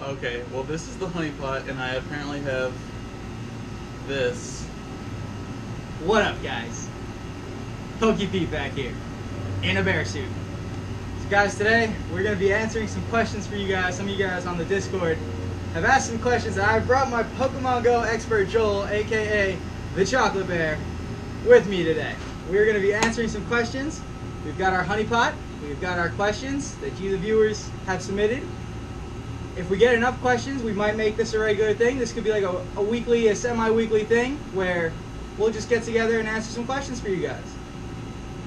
Okay, well this is the honey pot, and I apparently have this. What up, guys? Pokey Pete back here, in a bear suit. So guys, today we're going to be answering some questions for you guys. Some of you guys on the Discord have asked some questions, and I brought my Pokemon Go expert Joel, aka the Chocolate Bear, with me today. We're going to be answering some questions. We've got our honey pot, we've got our questions that you the viewers have submitted. If we get enough questions, we might make this a regular thing. This could be like a weekly, a semi-weekly thing where we'll just get together and answer some questions for you guys.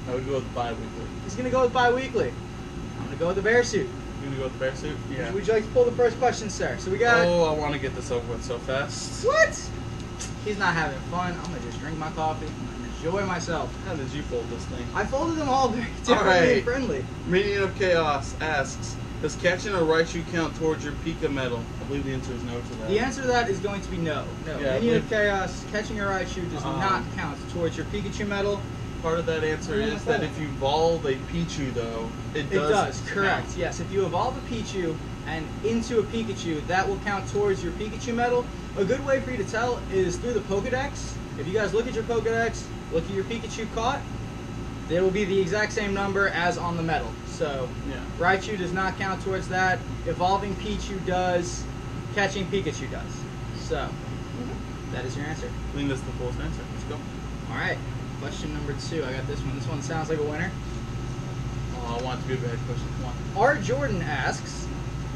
I would go with bi-weekly. He's going to go with bi-weekly. I'm going to go with the bear suit. You gonna go with the bear suit? Yeah. Would you like to pull the first question, sir? So we got... Oh, I want to get this over with so fast. What? He's not having fun. I'm going to just drink my coffee and enjoy myself. How did you fold this thing? I folded them all very differently and friendly. Minion of Chaos asks, does catching a Raichu count towards your Pika medal? I believe the answer is no to that. The answer to that is going to be no. No. Yeah, Minion of Chaos, catching a Raichu does not count towards your Pikachu medal. Part of that answer is that if you evolve a Pichu, though, it does. Correct. Count. Yes, if you evolve a Pichu and into a Pikachu, that will count towards your Pikachu medal. A good way for you to tell is through the Pokedex. If you guys look at your Pokedex, look at your Pikachu caught, there will be the exact same number as on the medal. So, yeah. Raichu does not count towards that. Evolving Pichu does. Catching Pikachu does. So, that is your answer. I think that's the fullest answer. Let's go. All right. Question number 2. I got this one. This one sounds like a winner. Oh, I want it to be a bad question. Come on. R. Jordan asks,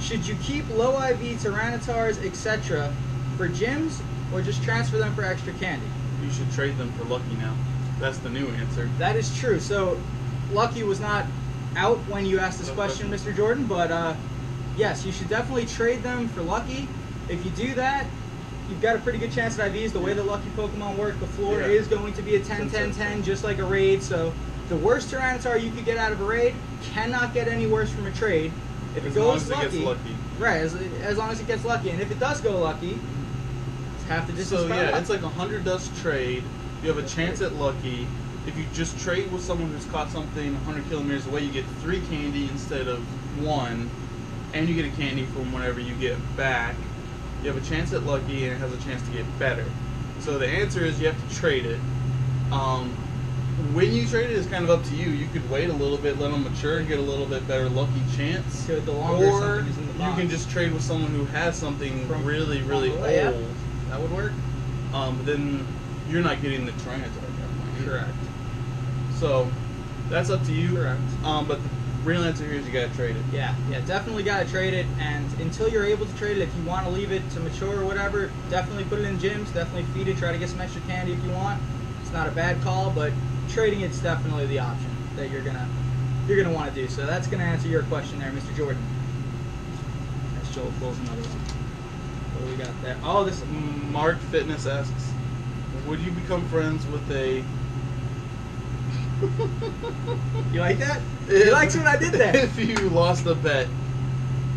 should you keep low IV Tyrannitars, etc. for gyms, or just transfer them for extra candy? You should trade them for Lucky now. That's the new answer. That is true. So, Lucky was not out when you asked this question, Mr. Jordan, but yes, you should definitely trade them for Lucky. If you do that, you've got a pretty good chance at IVs. The way that Lucky Pokemon work, the floor is going to be a 10-10-10, just like a raid. So the worst Tyranitar you could get out of a raid cannot get any worse from a trade. If it goes lucky, right, as long as it gets lucky. And if it does go lucky, it's half the distance. So yeah, it's like 100 dust trade. You have a chance at Lucky. If you just trade with someone who's caught something 100 kilometers away, you get 3 candy instead of 1, and you get a candy from whenever you get back. You have a chance at Lucky, and it has a chance to get better. So the answer is you have to trade it. When you trade it is kind of up to you. You could wait a little bit, let them mature, get a little bit better Lucky chance. So the longer or something is in the box, you can just trade with someone who has something from really, really old. Yeah. That would work. Then you're not getting the Tyranitar at that point. Correct. So that's up to you. Correct. But the real answer here is you gotta trade it. Yeah, definitely gotta trade it. And until you're able to trade it, if you want to leave it to mature or whatever, definitely put it in gyms. Definitely feed it. Try to get some extra candy if you want. It's not a bad call, but trading it's definitely the option that you're gonna want to do. So that's gonna answer your question there, Mr. Jordan. As Joel pulls another one. What do we got there? Oh, this. Mark Fitness asks, would you become friends with a... You like that? He likes what I did there. If you lost a bet.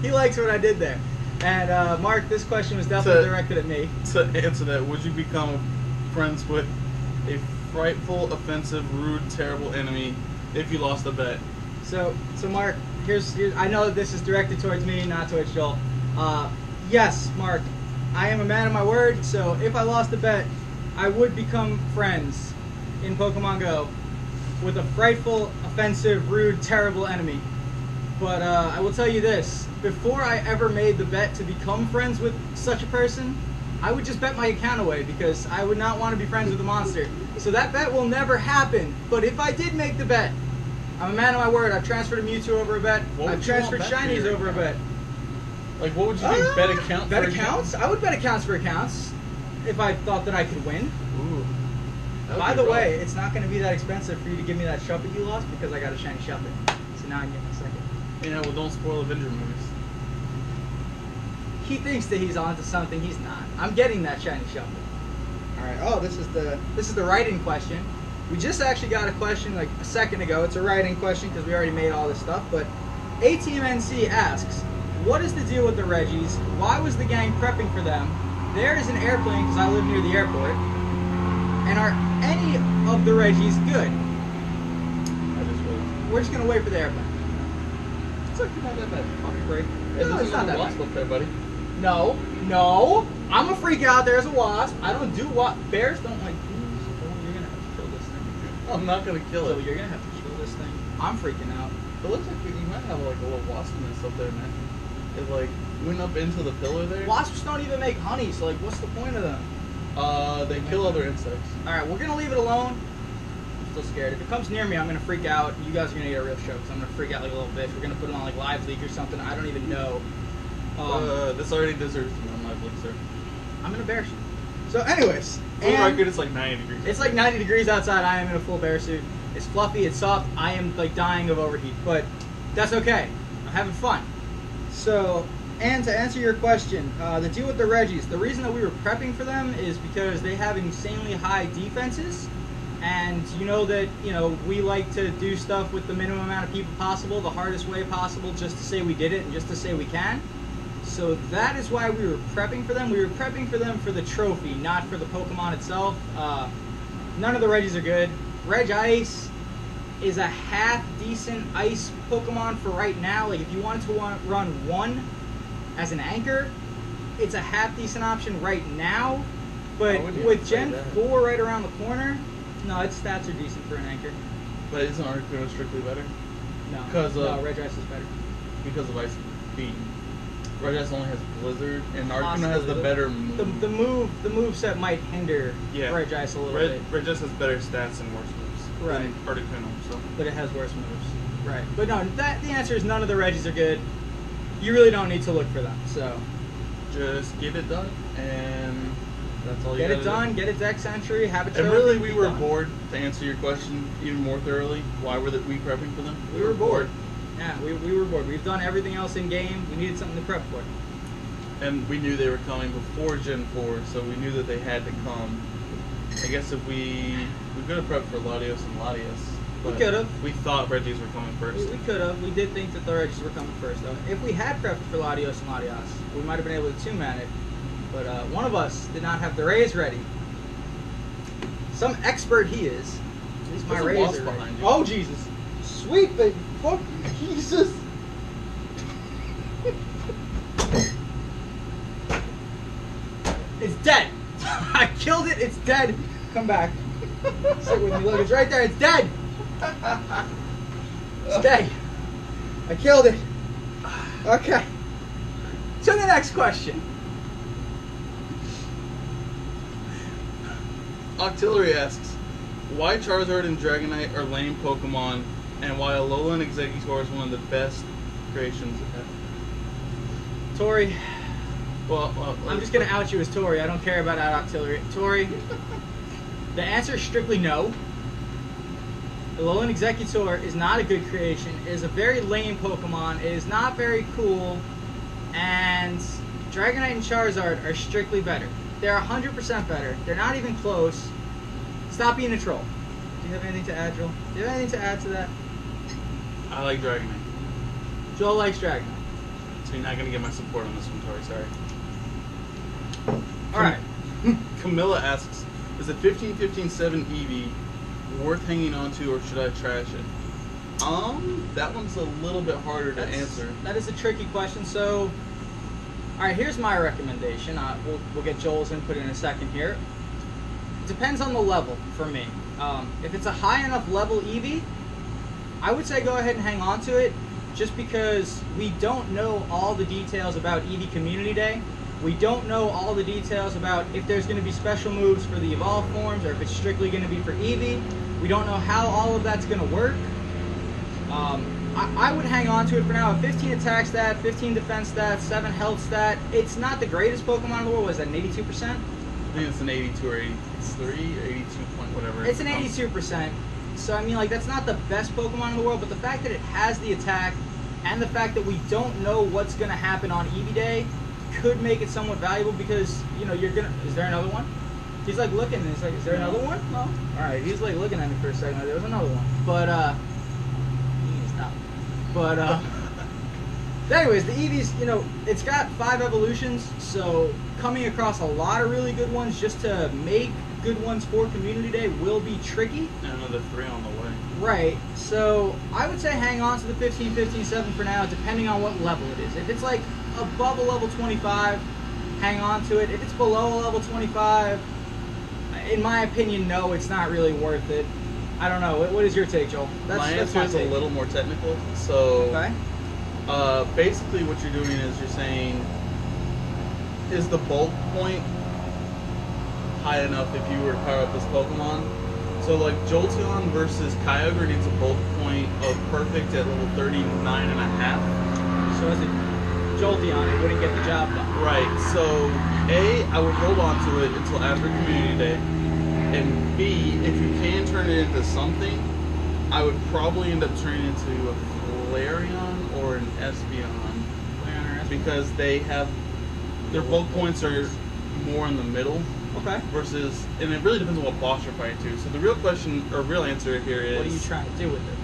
He likes what I did there. And Mark, this question was definitely directed at me. To answer that, would you become friends with a frightful, offensive, rude, terrible enemy if you lost a bet? So Mark, here's I know that this is directed towards me, not towards Joel. Yes, Mark, I am a man of my word. So if I lost a bet, I would become friends in Pokemon Go with a frightful, offensive, rude, terrible enemy. But I will tell you this, before I ever made the bet to become friends with such a person, I would just bet my account away because I would not want to be friends with a monster. So that bet will never happen. But if I did make the bet, I'm a man of my word. I've transferred a Mewtwo over a bet. I've transferred shinies over a bet. Like, what would you do? Bet account bet accounts? I would bet accounts for accounts if I thought that I could win. Ooh. By the way, it's not going to be that expensive for you to give me that Shuppet you lost because I got a shiny Shuppet. So now I can get my second. Yeah, well, don't spoil Avenger movies. He thinks that he's onto something. He's not. I'm getting that shiny Shuppet. All right. Oh, this is the write-in question. We just actually got a question like a second ago. It's a write-in question because we already made all this stuff. But ATMNC asks, what is the deal with the Reggies? Why was the gang prepping for them? There is an airplane because I live near the airport. And are any of the Reggies good? We're just going to wait for the airplane. It's like not that bad. Coffee break. Yeah, No, it's not that bad. There, buddy. No. No. I'm a freak out there as a wasp. I don't do what bears don't like bees. Oh, you're gonna have to kill this thing. I'm not gonna kill So it. you're gonna have to kill this thing. I'm freaking out. It looks like you might have like a little wasp nest up there, man. It like went up into the pillar there. Wasps don't even make honey, so like, what's the point of them? They kill other insects. All right, we're gonna leave it alone. I'm still scared. If it comes near me, I'm gonna freak out. You guys are gonna get a real show because I'm gonna freak out like a little bitch. We're gonna put it on like live leak or something. I don't even know. This already deserves to be on live leak, sir. I'm in a bear suit. So, anyways, For the record, it's like 90 degrees. It's like 90 degrees outside. I am in a full bear suit. It's fluffy. It's soft. I am like dying of overheat, but that's okay. I'm having fun. So, and to answer your question, the deal with the Reggies, the reason that we were prepping for them is because they have insanely high defenses, and you know that we like to do stuff with the minimum amount of people possible, the hardest way possible, just to say we did it and just to say we can. So that is why we were prepping for them. We were prepping for them for the trophy, not for the Pokemon itself. None of the Reggies are good. Regice is a half decent ice Pokemon for right now. Like if you wanted to run one as an anchor, it's a half decent option right now. But with Gen 4 right around the corner, no, its stats are decent for an anchor. But isn't Articuno strictly better? No, Because no, Regice is better. Because of Ice Beam. Regice only has Blizzard, and Articuno has the better move. The move set might hinder Regice a little bit. Regice has better stats and worse moves. Right. Than Articuno, so. But it has worse moves. Right. But no, the answer is none of the Reggies are good. You really don't need to look for them. So just get it done, and that's all you get gotta it done. do. Get a deck entry. Have a trophy. And really, we were bored. To answer your question even more thoroughly, why were we prepping for them? We were bored. Yeah, we were bored. We've done everything else in game. We needed something to prep for. And we knew they were coming before Gen 4, so we knew that they had to come. I guess if we could have prepped for Latios and Latias. We could have. We thought Reggies were coming first. We could have. We did think that the Reggies were coming first, though. If we had prepped for Latios and Latias, we might have been able to two-man it. But one of us did not have the Rays ready. Some expert he is. At least my There's a Rays wasp are ready. behind you. Oh, Jesus. Sweet baby. Fuck Jesus. It's dead. I killed it. It's dead. Come back. Sit with me. Look, it's right there. It's dead. Stay. I killed it. Okay. To the next question. Octillery asks, why Charizard and Dragonite are lame Pokemon, and why Alolan Exeggutor is one of the best creations ever. Tori. Well, I'm just going to out you as Tori. I don't care about Octillery. Tori, the answer is strictly no. Alolan Exeggutor is not a good creation. It is a very lame Pokemon. It is not very cool. And Dragonite and Charizard are strictly better. They're 100% better. They're not even close. Stop being a troll. Do you have anything to add, Joel? Do you have anything to add to that? I like Dragonite. Joel likes Dragonite. So you're not going to get my support on this one, Tori. Sorry. Alright. Camilla asks, is the 15-15-7 Eevee worth hanging on to, or should I trash it? That one's a little bit harder to answer. That is a tricky question. So, alright, here's my recommendation. We'll get Joel's input in a second here. It depends on the level for me. If it's a high enough level Eevee, I would say go ahead and hang on to it, just because we don't know all the details about Eevee Community Day. We don't know all the details about if there's going to be special moves for the evolved forms, or if it's strictly going to be for Eevee. We don't know how all of that's going to work. I would hang on to it for now. A 15 attack stat, 15 defense stat, 7 health stat. It's not the greatest Pokemon in the world. Was that an 82%? I think it's an 82 or 83 or 82 point whatever. It's an 82%. So, I mean, like, that's not the best Pokemon in the world, but the fact that it has the attack and the fact that we don't know what's going to happen on Eevee Day could make it somewhat valuable, because, you know, you're going to... Is there another one? He's, like, looking, and he's like, is there another one? No. All right, he's, like, looking at me for a second. There was another one. But, he needs to stop. But, anyways, the Eevees, you know, it's got 5 evolutions, so coming across a lot of really good ones just to make good ones for Community Day will be tricky. And another 3 on the way. Right, so I would say hang on to the 15-15-7 for now, depending on what level it is. If it's like above a level 25, hang on to it. If it's below a level 25, in my opinion, no, it's not really worth it. I don't know. What is your take, Joel? My answer is a little more technical. So, Okay. Basically, what you're doing is you're saying, is the bulk point high enough if you were to power up this Pokemon? So, like, Jolteon versus Kyogre needs a bulk point of perfect at level 39.5. So as a Jolteon, it wouldn't get the job done. Right. So, A, I would hold on to it until after Community Day. And B, if you can turn it into something, I would probably end up turning it into a Flareon or an Espeon. Because they have, their bulk points are more in the middle. Okay. Versus, and it really depends on what boss you're fighting too. So the real question, or real answer here is, what are you trying to do with it?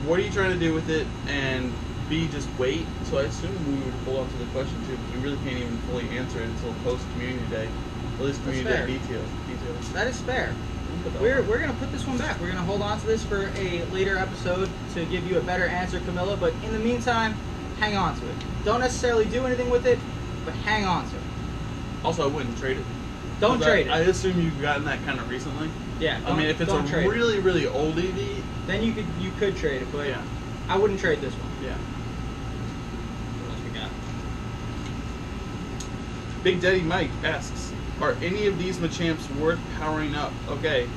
What are you trying to do with it? And B, just wait. So I assume we would hold on to the question too, because we really can't even fully answer it until post Community Day. At least Community Day details. That is fair. We're gonna put this one back. We're gonna hold on to this for a later episode to give you a better answer, Camilla. But in the meantime, hang on to it. Don't necessarily do anything with it, but hang on to it. Also, I wouldn't trade it. Don't trade I it. assume you've gotten that kind of recently. Yeah. I mean, if it's a really, really old EV, then you could trade it, but yeah. I wouldn't trade this one. Yeah. What else we got? Big Daddy Mike asks, are any of these Machamps worth powering up? Okay.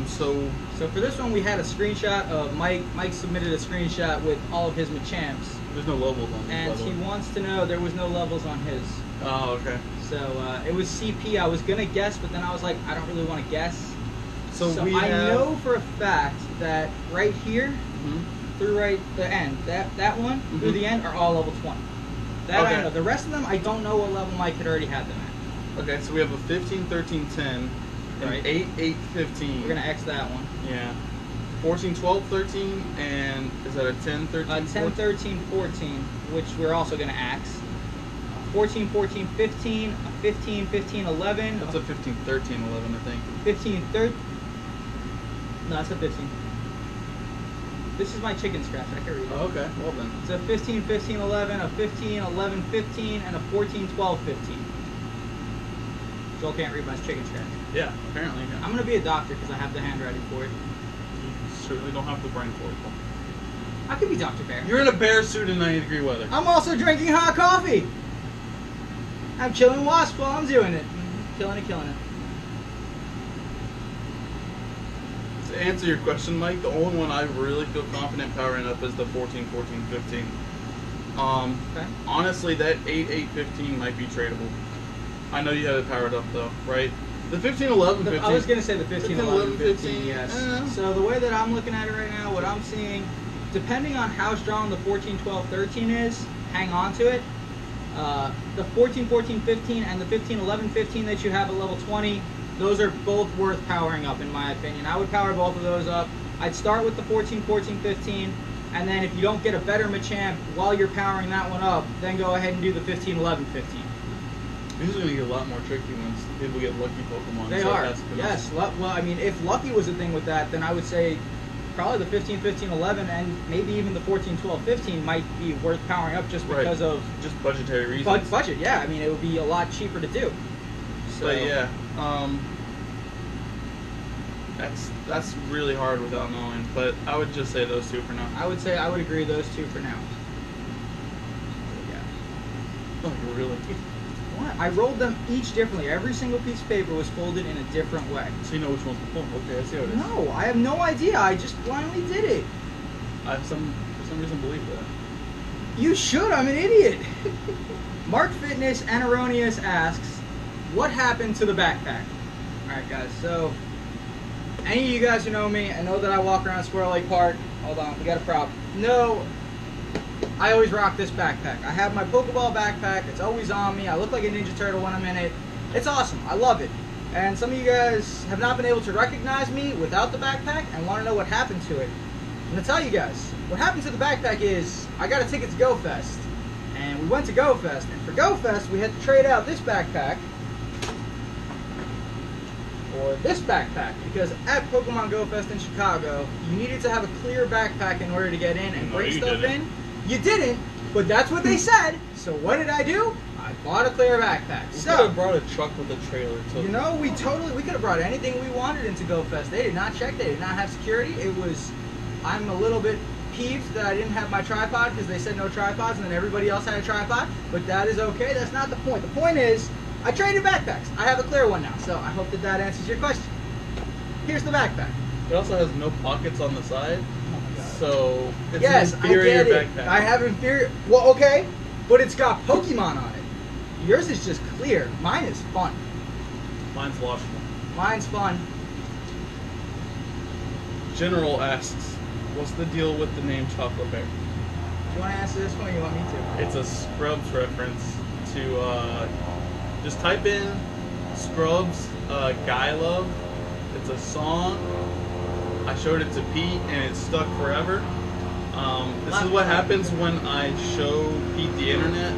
So for this one, we had a screenshot of Mike. Mike submitted a screenshot with all of his Machamps. There's no levels on this. And he wants to know there was no levels on his. Oh, okay. So it was CP. I was gonna guess, but then I was like, I don't really want to guess. So I know for a fact that right here, through the end, that one through the end are all level 20. That I know. The rest of them, I don't know what level Mike had already had them at. Okay, so we have a 15, 13, 10, and 8, 8, 15. We're gonna X that one. Yeah. 14, 12, 13, and is that a 10, 13, 10, 13, 14, which we're also gonna X. 14, 14, 15, 15, 15, 11. That's a 15, 13, 11, I think. 15, 13. No, it's a 15. This is my chicken scratch. I can read it. Oh, okay, well then. It's a 15, 15, 11, a 15, 11, 15, and a 14, 12, 15. Joel can't read my chicken scratch. Yeah, apparently. Yeah. I'm going to be a doctor because I have the handwriting for it. You certainly don't have the brain for it. I could be Dr. Bear. You're in a bear suit in 90-degree weather. I'm also drinking hot coffee. I'm chilling wasps while I'm doing it. Killing it, killing it. To answer your question, Mike, the only one I really feel confident powering up is the 14, 14, 15. Okay. Honestly, that 8, 8, 15 might be tradable. I know you have it powered up though, right? The 15, 11, 15. I was going to say the 15, 11, 15, 15, yes. eh. So the way that I'm looking at it right now, what I'm seeing, depending on how strong the 14, 12, 13 is, hang on to it. The 14, 14, 15 and the 15, 11, 15 that you have at level 20, those are both worth powering up in my opinion. I would power both of those up. I'd start with the 14, 14, 15, and then if you don't get a better Machamp while you're powering that one up, then go ahead and do the 15, 11, 15. These are going to get a lot more tricky once people get lucky Pokemon. They are, yes. Well, I mean, if lucky was a thing with that, then I would say probably the 15, 15, 11, and maybe even the 14, 12, 15 might be worth powering up just because of... just budgetary reasons. Budget, yeah. I mean, it would be a lot cheaper to do. So, but yeah, that's really hard without knowing, but I would just say those two for now. I would agree those two for now. Oh, really? What? I rolled them each differently. Every single piece of paper was folded in a different way. So you know which one's the phone? Okay, I see how it is. No, I have no idea. I just blindly did it. I for some reason believe that. You should. I'm an idiot. Mark Fitness Aneronius asks, what happened to the backpack? Alright guys, so any of you guys who know me and know that I walk around Squirrel Lake Park, hold on, we got a problem. No, I always rock this backpack. I have my Pokeball backpack, it's always on me, I look like a Ninja Turtle when I'm in it. It's awesome, I love it. And some of you guys have not been able to recognize me without the backpack and want to know what happened to it. I'm going to tell you guys, what happened to the backpack is, I got a ticket to Go Fest. And we went to Go Fest, and for Go Fest we had to trade out this backpack or this backpack, because at Pokemon Go Fest in Chicago, you needed to have a clear backpack in order to get in and No, bring you stuff didn't. in. You didn't, but that's what they said, So what did I do? I bought a clear backpack. We could So have brought a truck with a trailer too. you know, we could have brought anything we wanted into GoFest. They did not check. They did not have security. I'm a little bit peeved that I didn't have my tripod because they said no tripods and then everybody else had a tripod. But that is okay. That's not the point. The point is, I traded backpacks. I have a clear one now. So I hope that answers your question. Here's the backpack. It also has no pockets on the side, Oh my God. so it's Yes, an I inferior get it. backpack. I have inferior. Well, okay, but it's got Pokemon on it. Yours is just clear. Mine is fun. Mine's washable. Mine's fun. General asks, what's the deal with the name Chocolate Bear? Do you want to answer this one or you want me to? It's a Scrubs reference to, just type in Scrubs, Guy Love. It's a song. I showed it to Pete and it stuck forever. This is what happens when I show Pete the internet.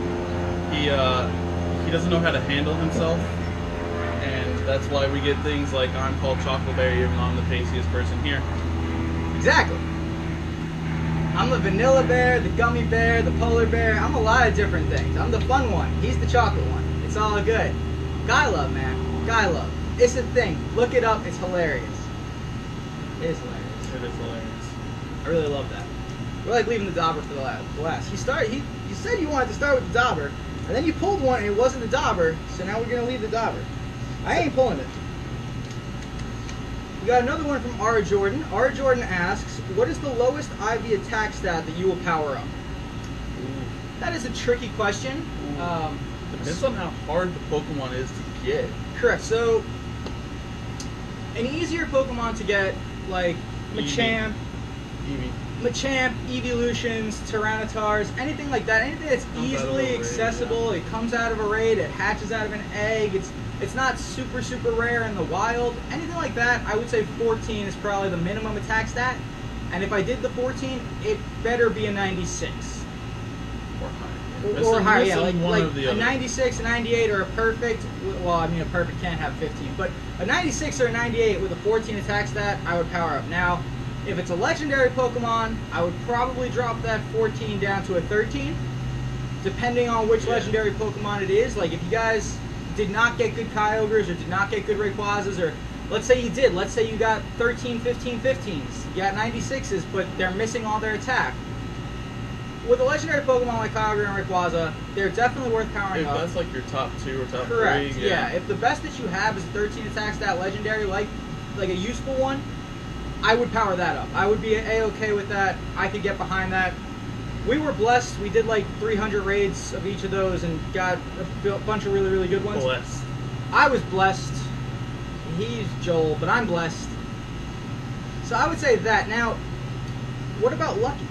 He doesn't know how to handle himself, and that's why we get things like I'm called Chocolate Bear even though I'm the pastiest person here. Exactly. I'm the vanilla bear, the gummy bear, the polar bear. I'm a lot of different things. I'm the fun one. He's the chocolate one. It's all good. Guy love, man. Guy love. It's a thing. Look it up. It's hilarious. It is hilarious. It is hilarious. I really love that. We're like leaving the dauber for the last. You said you wanted to start with the dauber, and then you pulled one and it wasn't the dauber, so now we're gonna leave the dauber. I ain't pulling it. We got another one from R. Jordan. R. Jordan asks, what is the lowest IV attack stat that you will power up? Ooh. That is a tricky question. Depends on how hard the Pokemon is to get. Correct. So, an easier Pokemon to get, like Machamp, Evolutions, Tyrannitars, anything like that, anything that's Comes out of a easily raid, accessible. yeah. It comes out of a raid, it hatches out of an egg, it's not super rare in the wild. Anything like that, I would say 14 is probably the minimum attack stat. And if I did the 14, it better be a 96. Or higher. Or higher, yeah, Missing one like of the a other. 96, a 98, or a perfect. Well, I mean, a perfect can't have 15, but a 96 or a 98 with a 14 attack stat, I would power up. Now, if it's a legendary Pokemon, I would probably drop that 14 down to a 13, depending on which legendary Pokemon it is. Like, if you guys did not get good Kyogres or did not get good Rayquazas, or let's say you did, let's say you got 13, 15, 15s, you got 96s, but they're missing all their attack. With a legendary Pokemon like Kyogre and Rayquaza, they're definitely worth powering If up. that's like your top 2 or top Correct. 3, Yeah. If the best that you have is a 13 attack stat legendary, like a useful one, I would power that up. I would be A-okay with that. I could get behind that. We were blessed. We did like 300 raids of each of those and got a bunch of really good ones. Blessed. I was blessed. He's Joel, but I'm blessed. So I would say that. Now, what about Lucky?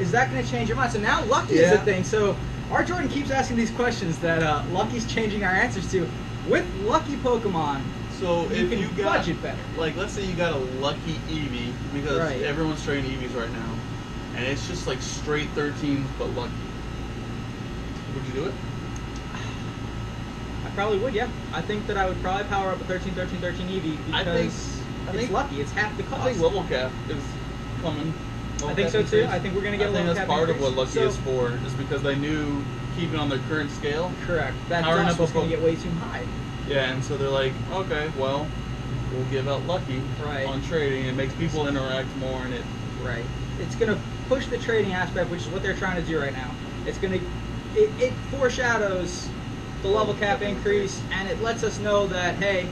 Is that going to change your mind? So now Lucky is a thing. So R. Jordan keeps asking these questions that Lucky's changing our answers to. With Lucky Pokemon, So you if can you got, budget better. like, let's say you got a Lucky Eevee, because Right. everyone's trading Eevees right now, and it's just like straight 13s but Lucky. Would you do it? I probably would, yeah. I think that I would probably power up a 13, 13, 13 Eevee because I think it's Lucky. It's half the cost. I think level cap is coming. I think so too. I think we're going to get a level that's cap part increase. of what Lucky So- is for, is because they knew keeping on their current scale. Correct. That Powering dust up was a going to Poke- get way too high. Yeah, and so they're like, okay, well, we'll give out Lucky Right. on trading. It makes people interact more, and it Right. It's going to push the trading aspect, which is what they're trying to do right now. It's going to, it foreshadows the level cap increase, and it lets us know that, hey,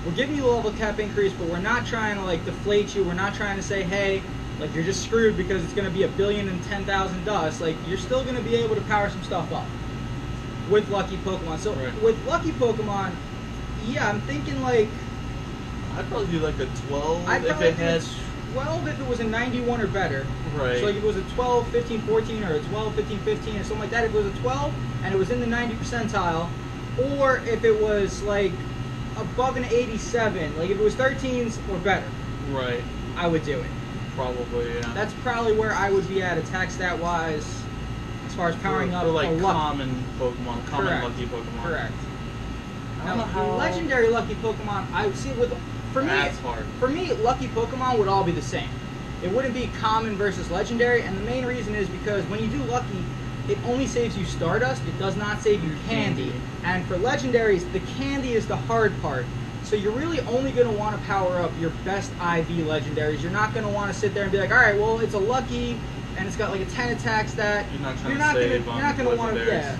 we're giving you the level cap increase, but we're not trying to like deflate you. We're not trying to say, hey, like you're just screwed because it's going to be 1,010,000 dust. Like you're still going to be able to power some stuff up with Lucky Pokemon. So Right. with Lucky Pokemon, yeah, I'm thinking like I'd probably do like a 12 I'd if probably it do had 12 if it was a 91 or better. right. So like if it was a 12, 15, 14, or a 12, 15, 15, or something like that, if it was a 12 and it was in the 90 percentile, or if it was like above an 87, like if it was 13s or better, Right. I would do it. Probably, yeah. That's probably where I would be at attack stat wise, as far as powering up for like a Lucky. common Pokemon, common Correct. Lucky Pokemon. Correct. I don't know Now, how legendary Lucky Pokemon, I would see with for me. That's hard. For me, Lucky Pokemon would all be the same. It wouldn't be common versus legendary, and the main reason is because when you do Lucky, it only saves you Stardust. It does not save you candy. And for legendaries, the candy is the hard part. So you're really only going to want to power up your best IV legendaries. You're not going to want to sit there and be like, all right, well, it's a lucky and it's got like a 10 attack stat. You're not trying to save on You're not going to want to, legendaries.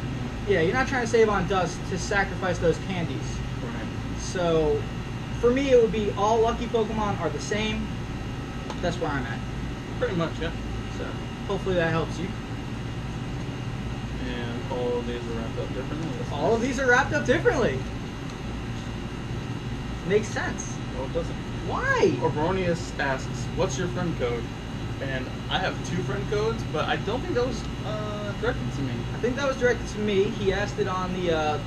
yeah, you're not trying to save on dust to sacrifice those candies. Right. So for me, it would be all lucky Pokemon are the same. That's where I'm at. Pretty much, yeah. So hopefully that helps you. And all of these are wrapped up differently. All of these are wrapped up differently. Makes sense. No, it doesn't. Why? Erroneous asks, what's your friend code? And I have 2 friend codes, but I don't think that was directed to me. I think that was directed to me. He asked it on the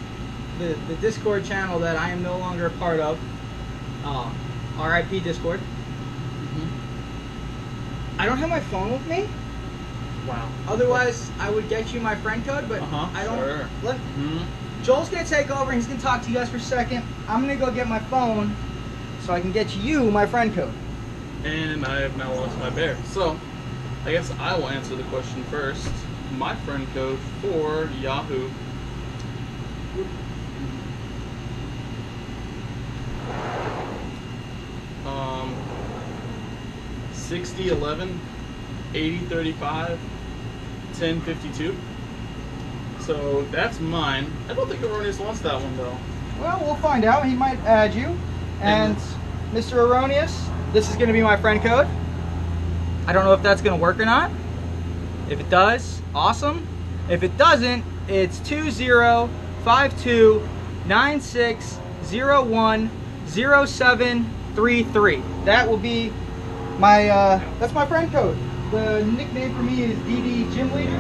Discord channel that I am no longer a part of. RIP Discord. I don't have my phone with me. Wow. Otherwise, I would get you my friend code, but I don't. Sure. Let, Joel's gonna take over. And he's gonna talk to you guys for a second. I'm gonna go get my phone so I can get you my friend code. And I have now lost my bear. So, I guess I will answer the question first. My friend code for Yahoo. 6011 8035 1052. So that's mine. I don't think Erroneous wants that one though. Well, we'll find out. He might add you. And Mr. Erroneous, this is going to be my friend code. I don't know if that's going to work or not. If it does, awesome. If it doesn't, it's 205296010733. That will be my that's my friend code. The nickname for me is DD Gym Leader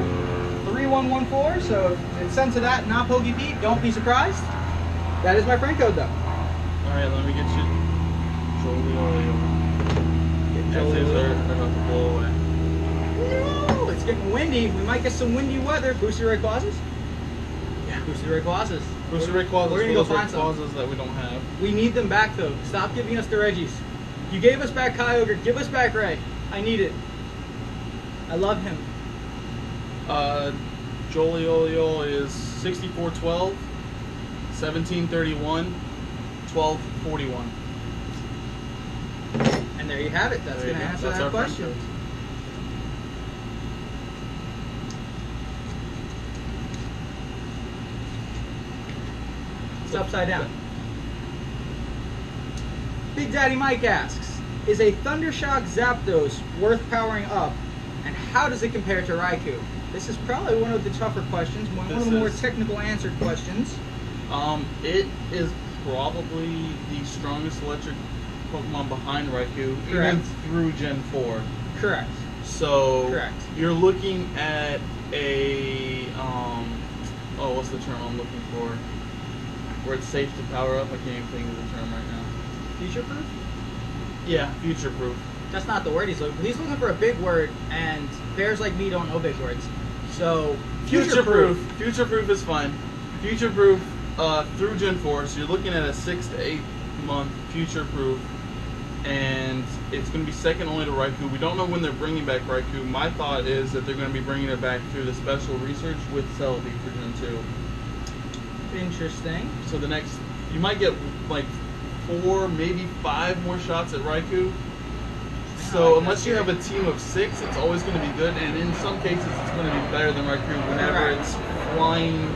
3114. So if it sends to that, not Pokey Pete, don't be surprised. That is my friend code though. Alright, let me get you Jolio. As these are about to blow away. No, it's getting windy. We might get some windy weather. Booster Rayquazas? Yeah, Booster Rayquazas. Booster Rayquazas We're gonna for go those find some. Rayquazas that we don't have. We need them back though. Stop giving us the Reggies. You gave us back Kyogre. Give us back Ray. I need it. I love him. Joliolio is 6412 1731 1241. And there you have it. That's There you going to go. answer That's that our friend question. code. It's upside down. Big Daddy Mike asks, is a Thundershock Zapdos worth powering up? And how does it compare to Raikou? This is probably one of the tougher questions, one of the more technical answered questions. It is probably the strongest electric Pokemon behind Raikou, Correct. even through Gen 4. Correct. So Correct. you're looking at a what's the term I'm looking for? Where it's safe to power up. I can't even think of the term right now. Future proof? Yeah, future proof. That's not the word he's looking for. He's looking for a big word, and bears like me don't know big words. So, Future proof. Future proof is fine. Future proof through Gen 4. So you're looking at a 6 to 8 month future proof, and it's going to be second only to Raikou. We don't know when they're bringing back Raikou. My thought is that they're going to be bringing it back through the special research with Celebi for Gen 2. Interesting. So the next, you might get like 4, maybe 5 more shots at Raikou. So unless you have a team of 6, it's always going to be good, and in some cases it's going to be better than Raikou whenever it's flying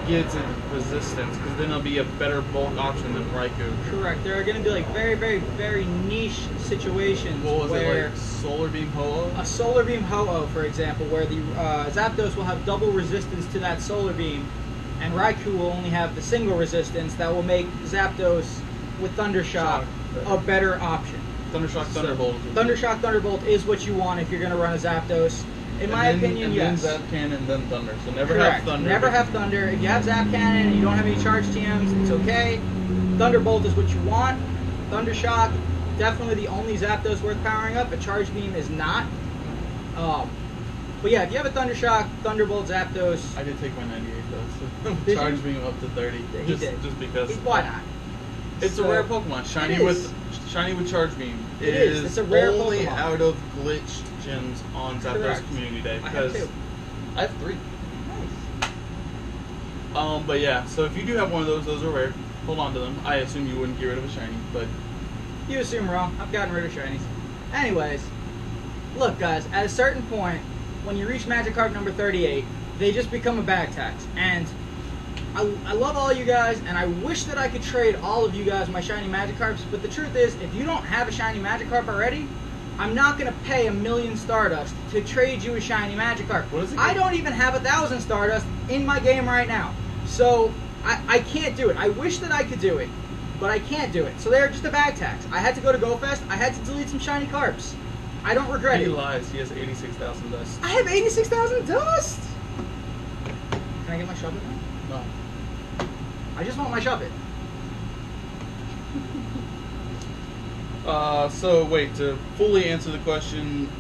gives it resistance, because then it'll be a better bulk option than Raikou. Correct. There are going to be like very, very, very niche situations What was where it, like Solar Beam Ho-Oh? a Solar Beam Ho-Oh, for example, where the Zapdos will have double resistance to that Solar Beam, and Raikou will only have the single resistance that will make Zapdos with Thundershock a better option. Thundershock Thunderbolt. Thundershock Thunderbolt is what you want if you're going to run a Zapdos. In my opinion, yes. Then Zap Cannon, then Thunder. So never Correct. have Thunder. Never have Thunder. If you have Zap Cannon and you don't have any charge TMs, it's okay. Thunderbolt is what you want. Thundershock, definitely the only Zapdos worth powering up. A Charge Beam is not. But yeah, if you have a Thundershock, Thunderbolt, Zapdos. I did take my 98 though. So Did charge you? Beam up to 30. He Just did. because. Why not? It's So, a rare Pokemon. Shiny with Charge Beam. It is. It's a rare only Pokemon. out of glitch gyms on Zapdos Correct. Community Day. I have Because 2. I have 3. But yeah, so if you do have one of those are rare. Hold on to them. I assume you wouldn't get rid of a shiny, but You assume wrong. I've gotten rid of shinies. Anyways, look guys, at a certain point, when you reach Magikarp number 38, they just become a bag tax. And I love all you guys, and I wish that I could trade all of you guys my shiny Magikarps, but the truth is, if you don't have a shiny Magikarp already, I'm not going to pay 1,000,000 Stardust to trade you a shiny Magikarp. What is it? I don't even have 1,000 Stardust in my game right now. So, I can't do it. I wish that I could do it, but I can't do it. So they're just a bag tax. I had to go to GoFest. I had to delete some shiny carps. I don't regret he it. lies. He has 86,000 dust. I have 86,000 dust! Can I get my Shuppet now? No. I just want my Shuppet. So wait, to fully answer the question,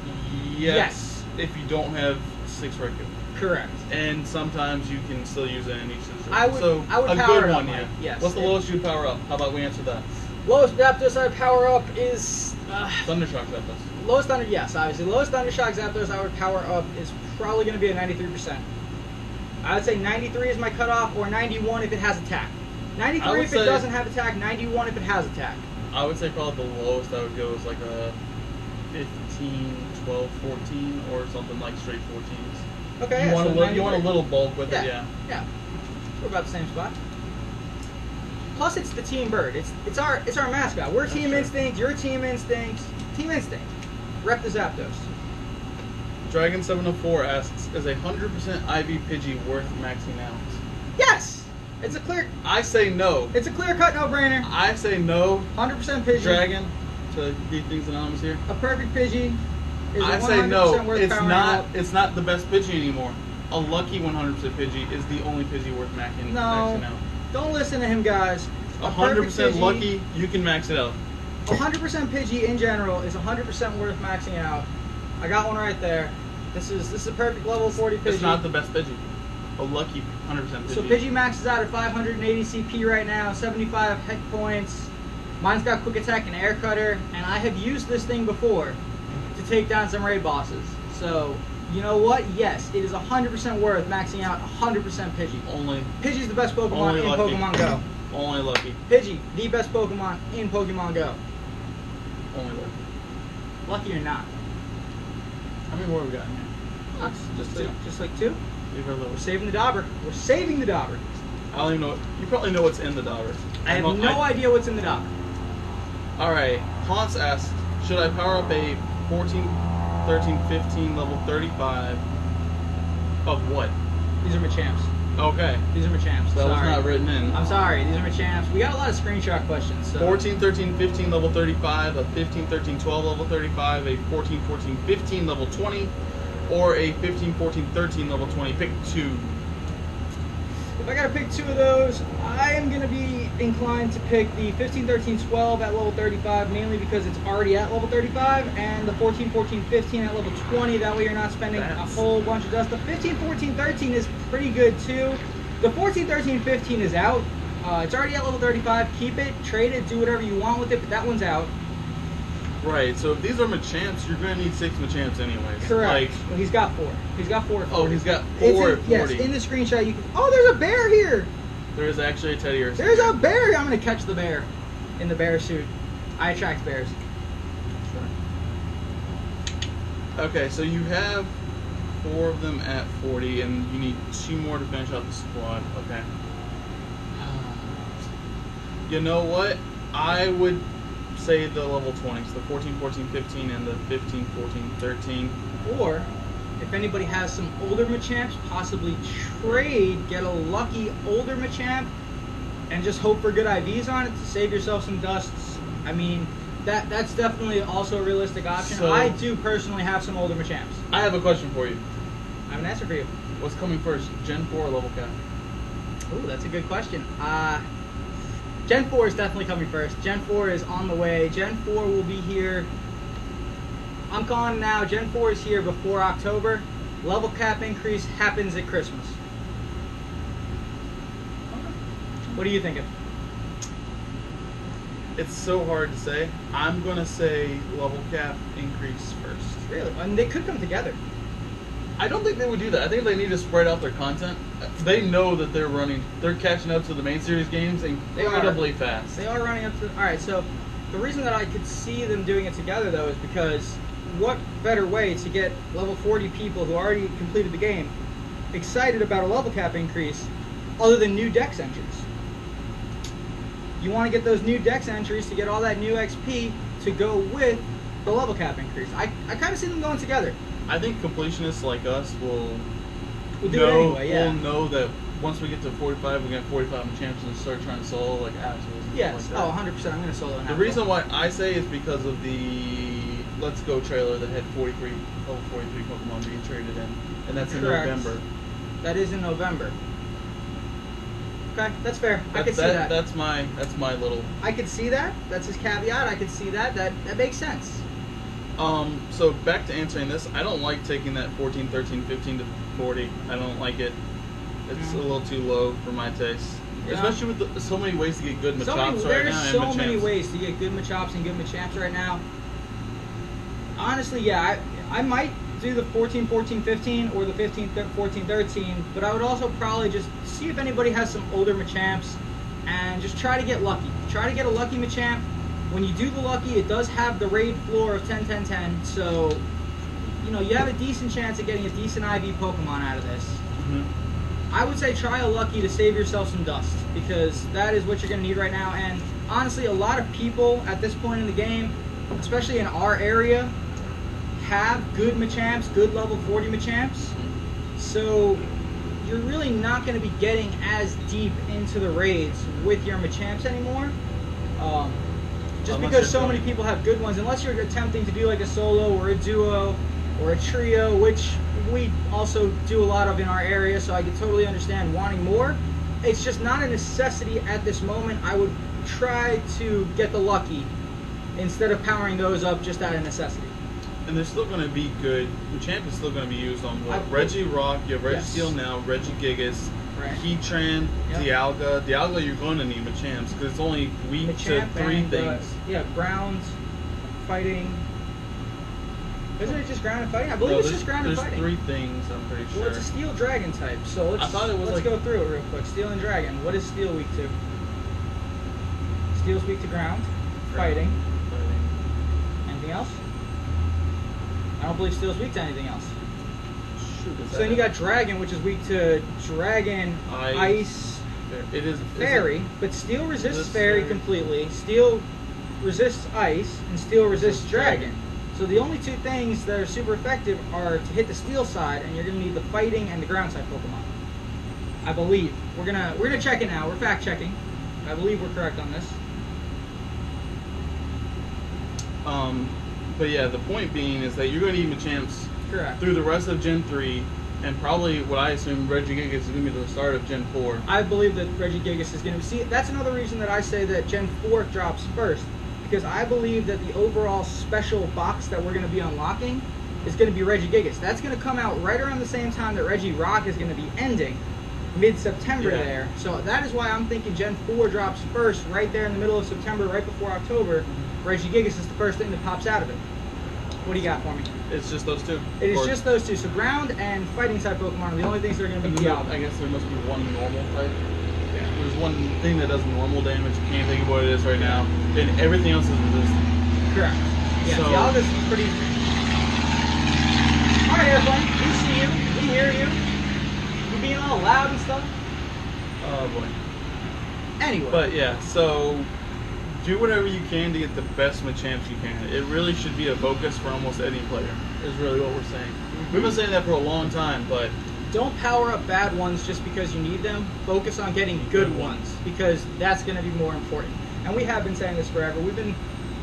Yes. if you don't have 6 Raikou. Correct. And sometimes you can still use it in each of the I would a power good it up, one, Mike. yeah. Yes. What's the lowest you'd power up? How about we answer that? Lowest Zapdos I would power up is... Thundershock Zapdos. lowest Thunder, yes, obviously. Lowest Thundershock Zapdos I would power up is probably going to be a 93%. I would say 93 is my cutoff, or 91 if it has attack. 93 if it doesn't have attack, 91 if it has attack. I would say probably the lowest I would go is like a 15, 12, 14, or something like straight 14s. Okay, You yeah, want so a little, you want a 93. little bulk with it, Yeah. yeah. Yeah. We're about the same spot. Plus, it's the Team Bird. It's our mascot. We're Team true. Instinct. You're Team Instinct. Team Instinct. Rep the Zapdos. Dragon 704 asks, is 100% IV Pidgey worth maxing out? Yes. It's a clear. I say no. It's a clear-cut no-brainer. I say no. 100% Pidgey. Dragon, to keep things anonymous here. A perfect Pidgey is I a 100% say no. worth It's powering not. up. It's not the best Pidgey anymore. A lucky 100% Pidgey is the only Pidgey worth maxing No. out. Don't listen to him, guys. A 100% perfect Pidgey- lucky, you can max it out. 100% Pidgey in general is 100% worth maxing out. I got one right there. This is a perfect level 40 Pidgey. It's not the best Pidgey. A lucky 100% Pidgey. So Pidgey maxes out at 580 CP right now, 75 heck points. Mine's got quick attack and air cutter, and I have used this thing before to take down some raid bosses. So, you know what? Yes, it is 100% worth maxing out 100% Pidgey. Only Pidgey's the best Pokemon Only in lucky. Pokemon Go. Only lucky. Pidgey, the best Pokemon in Pokemon Go. Only lucky. Lucky or not. How many more we got in here? Just two. Just like two. Leave her a little. We're saving the Dauber. We're saving the Dauber. I don't even know. You probably know what's in the Dauber. I have no idea what's in the Dauber. Alright. Hans asked, should I power up a 14, 13, 15, level 35 of what? These are Machamps. Okay. These are Machamps. That was Sorry. not written in. I'm sorry. These are Machamps. We got a lot of screenshot questions. So. 14, 13, 15, level 35, a 15, 13, 12, level 35, a 14, 14, 15, level 20, or a 15, 14, 13, level 20. Pick two. If I gotta pick two of those, I am gonna be inclined to pick the 15, 13, 12 at level 35, mainly because it's already at level 35, and the 14, 14, 15 at level 20. That way you're not spending a whole bunch of dust. The 15, 14, 13 is pretty good too. The 14, 13, 15 is out. It's already at level 35. Keep it, trade it, do whatever you want with it, but that one's out. Right, so if these are Machamps, you're going to need 6 Machamps anyways. Correct. Like, Well, he's got four. He's got four. At 40. oh, he's got It's 4 in, at 40. Yes, in the screenshot you can. Oh, there's a bear here. There is actually a teddy bear. There's a bear. I'm gonna catch the bear in the bear suit. I attract bears. Sure. Okay, so you have 4 of them at 40, and you need 2 more to finish out the squad. Okay. You know what? I would say the level 20s, the 14, 14, 15, and the 15, 14, 13. Or, if anybody has some older Machamps, possibly trade, get a lucky older Machamp, and just hope for good IVs on it to save yourself some dusts. I mean, that's definitely also a realistic option. So- I do personally have some older Machamps. I have a question for you. I have an answer for you. What's coming first, Gen 4 or level cap? Ooh, that's a good question. Gen 4 is definitely coming first. Gen 4 is on the way. Gen 4 will be here. I'm calling now. Gen 4 is here before October. Level cap increase happens at Christmas. What are you thinking? It's so hard to say. I'm going to say level cap increase first. Really? And they could come together. I don't think they would do that. I think they need to spread out their content. They know that they're catching up to the main series games incredibly fast. They are running up to. All right, so the reason that I could see them doing it together though is because what better way to get level 40 people who already completed the game excited about a level cap increase other than new dex entries? You want to get those new dex entries to get all that new XP to go with the level cap increase. I kind of see them going together. I think completionists like us will do it anyway, yeah. We'll know that once we get to 45, we get 45 champs and start trying to solo like assholes. Yes, like that. 100%. I'm going to solo. The reason why I say is because of the Let's Go trailer that had level 43 Pokemon being traded in, and that's in November. That is in November. Okay, that's fair. I could see that. That's my little. I could see that. That's his caveat. I could see that. That makes sense. So back to answering this, I don't like taking that 14, 13, 15 to 40. I don't like it. It's a little too low for my taste. Yeah. Especially with so many ways to get good Machops right now. There's so many ways to get good Machops and good Machamps right now. Honestly, yeah, I might do the 14, 14, 15 or the 15, 14, 13, but I would also probably just see if anybody has some older Machamps and just try to get lucky. Try to get a lucky Machamp. When you do the lucky, it does have the raid floor of 10, 10, 10, so you have a decent chance of getting a decent IV Pokemon out of this. Mm-hmm. I would say try a lucky to save yourself some dust, because that is what you're going to need right now. And honestly, a lot of people at this point in the game, especially in our area, have good Machamps, good level 40 Machamps. So you're really not going to be getting as deep into the raids with your Machamps anymore. Just because so many people have good ones, unless you're attempting to do like a solo or a duo or a trio, which we also do a lot of in our area, so I can totally understand wanting more. It's just not a necessity at this moment. I would try to get the lucky instead of powering those up just out of necessity. And they're still going to be good. Machamp is still going to be used on what? Regirock, you have Registeel now, Regigigas, right. Heatran, yep. Dialga. Dialga, you're going to need Machamps because it's only weak to 3 things. Ground, fighting. Isn't it just ground and fighting? I believe it's just ground and fighting. There's 3 things, I'm pretty sure. Well, it's a Steel Dragon type, so let's go through it real quick. Steel and Dragon. What is Steel weak to? Steel's weak to ground, fighting. Anything else? I don't believe Steel's weak to anything else. So then you got Dragon, which is weak to Dragon, Ice, Fairy, but Steel resists Fairy completely. Steel resists Ice, and Steel resists Dragon. So the only 2 things that are super effective are to hit the Steel side, and you're going to need the Fighting and the Ground side Pokemon. I believe. We're gonna check it now. We're fact checking. I believe we're correct on this. But yeah, the point being is that you're going to need Machamps correct through the rest of Gen 3, and probably what I assume Regigigas is going to be the start of Gen 4. I believe that Regigigas is going to be... See, that's another reason that I say that Gen 4 drops first, because I believe that the overall special box that we're going to be unlocking is going to be Regigigas. That's going to come out right around the same time that Regirock is going to be ending, mid-September there. So that is why I'm thinking Gen 4 drops first, right there in the middle of September, right before October. Regigigas is the first thing that pops out of it. What do you got for me? It's just those 2. It is just those 2. So ground and fighting type Pokemon are the only things that are going to be out. I guess there must be one normal type. Yeah. There's one thing that does normal damage. I can't think of what it is right now. And everything else is resistant. Correct. Yeah, so, Dialga's pretty... Alright, Airplane. We see you. We hear you. You being all loud and stuff. Oh, boy. Anyway. But, yeah, so... do whatever you can to get the best Machamps you can. It really should be a focus for almost any player, is really what we're saying. We've been saying that for a long time, but... don't power up bad ones just because you need them. Focus on getting good ones, because that's going to be more important. And we have been saying this forever.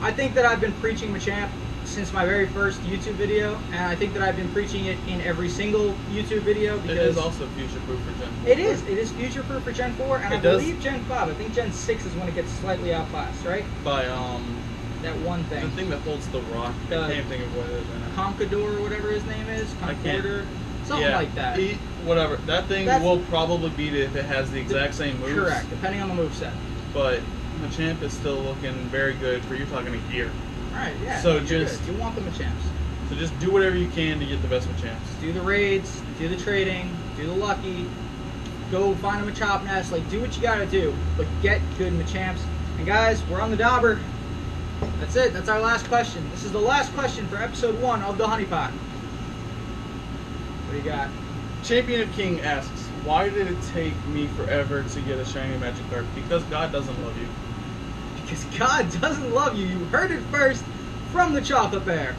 I think that I've been preaching Machamp since my very first YouTube video, and I think that I've been preaching it in every single YouTube video. Because it is also future-proof for Gen 4. It is future-proof for Gen 4, and I believe Gen 5. I think Gen 6 is when it gets slightly outclassed, right? By, that one thing. The thing that holds the rock. I can't think of what it is right now. Conquador, or whatever his name is. Conquador. Something like that. Whatever. That thing will probably beat it if it has the exact same moves. Correct, depending on the moveset. But Machamp is still looking very good for you're talking a gear. Right, yeah. So you want the Machamps. So just do whatever you can to get the best Machamps. Do the raids, do the trading, do the lucky, go find a Machop nest, like do what you gotta do, but get good Machamps. And guys, we're on the dauber. That's it, that's our last question. This is the last question for episode 1 of the Honey Pot. What do you got? Champion of King asks, why did it take me forever to get a shiny Magikarp? Because God doesn't love you. Because God doesn't love you. You heard it first from the Chocolate Bear.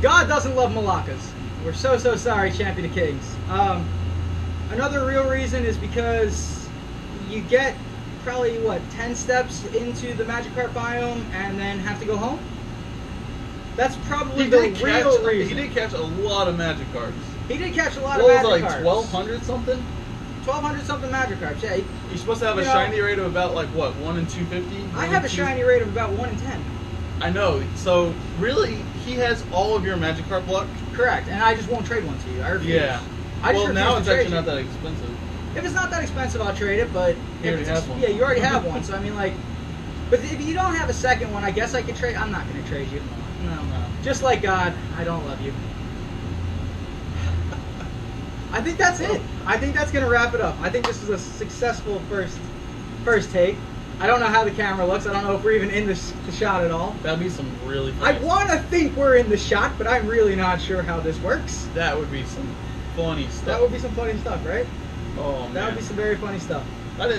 God doesn't love Malakas. We're so sorry, Champion of Kings. Another real reason is because you get probably, 10 steps into the Magikarp biome and then have to go home? That's probably the real reason. He did catch a lot of Magikarps. He did catch a lot of What was Magikarps. it, like 1,200 something? 1,200 something Magikarps, yeah. You're supposed to have a shiny rate of about, 1 in 250? I have a shiny rate of about 1 in 10. I know. So, really, he has all of your Magikarp luck? Correct, and I just won't trade one to you. I refuse. Yeah. Well, now it's actually not that expensive. If it's not that expensive, I'll trade it, but... You already have one. Yeah, you already have one, so I mean, But if you don't have a second one, I guess I could trade... I'm not going to trade you. No. Just like God, I don't love you. I think that's it. I think that's going to wrap it up. I think this is a successful first take. I don't know how the camera looks. I don't know if we're even in the shot at all. That'd be some really funny I want to think we're in the shot, but I'm really not sure how this works. That would be some funny stuff. That would be some funny stuff, right? Oh, man. That would be some very funny stuff. That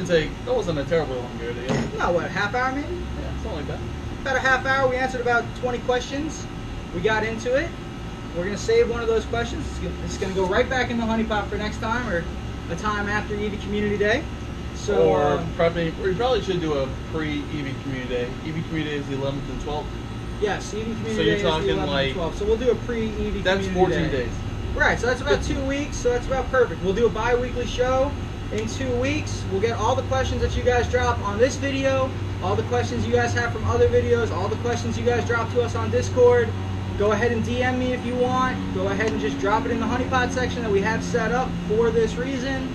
wasn't a terribly long video. No, what, half hour maybe? Yeah, something like that. About a half hour. We answered about 20 questions. We got into it. We're going to save one of those questions. It's going to go right back in the Honey Pot for next time, or a time after Eevee Community Day. So, or we probably should do a pre-Eevee Community Day. Eevee Community Day is the 11th and 12th. Yes, Eevee Community So you're Day talking is the 11th and 12th. So we'll do a pre-Eevee Community Day. That's 14 days. Right, so that's about 2 weeks, so that's about perfect. We'll do a bi-weekly show in 2 weeks. We'll get all the questions that you guys drop on this video, all the questions you guys have from other videos, all the questions you guys drop to us on Discord. Go ahead and DM me if you want. Go ahead and just drop it in the Honey Pot section that we have set up for this reason.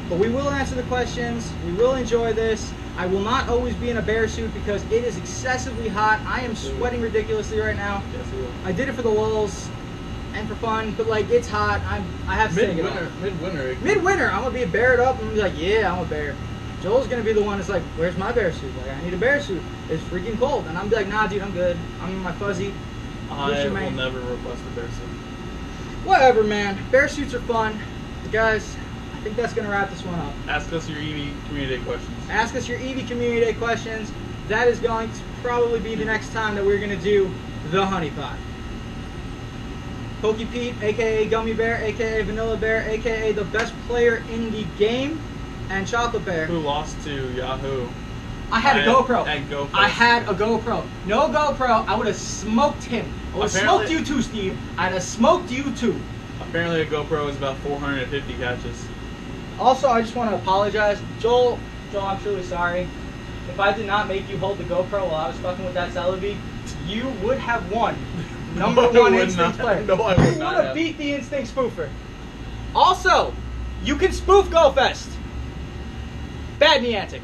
But we will answer the questions. We will enjoy this. I will not always be in a bear suit because it is excessively hot. I am sweating ridiculously right now. Yes, we will. I did it for the lulz and for fun, but it's hot. I have to take it off. Midwinter, I'm gonna be beared up and be like, yeah, I'm a bear. Joel's gonna be the one that's like, where's my bear suit? Like, I need a bear suit. It's freaking cold, and I'm be like, nah, dude, I'm good. I'm in my fuzzy. I will never request a bear suit. Whatever, man. Bear suits are fun, but guys. I think that's gonna wrap this one up. Ask us your Eevee Community Day questions. Ask us your Eevee Community Day questions. That is going to probably be the next time that we're gonna do the Honey Pot. Pokey Pete, aka Gummy Bear, aka Vanilla Bear, aka the best player in the game, and Chocolate Bear. Who lost to Yahoo. I had a GoPro. I had a GoPro. No GoPro, I would have smoked him. I would have smoked you too, Steve. I'd have smoked you too. Apparently a GoPro is about 450 catches. Also, I just want to apologize. Joel, I'm truly sorry. If I did not make you hold the GoPro while I was fucking with that Celebi, you would have won. Number one Instinct player. No, I would not You would have beat the Instinct spoofer. Also, you can spoof GoFest. Bad Niantic.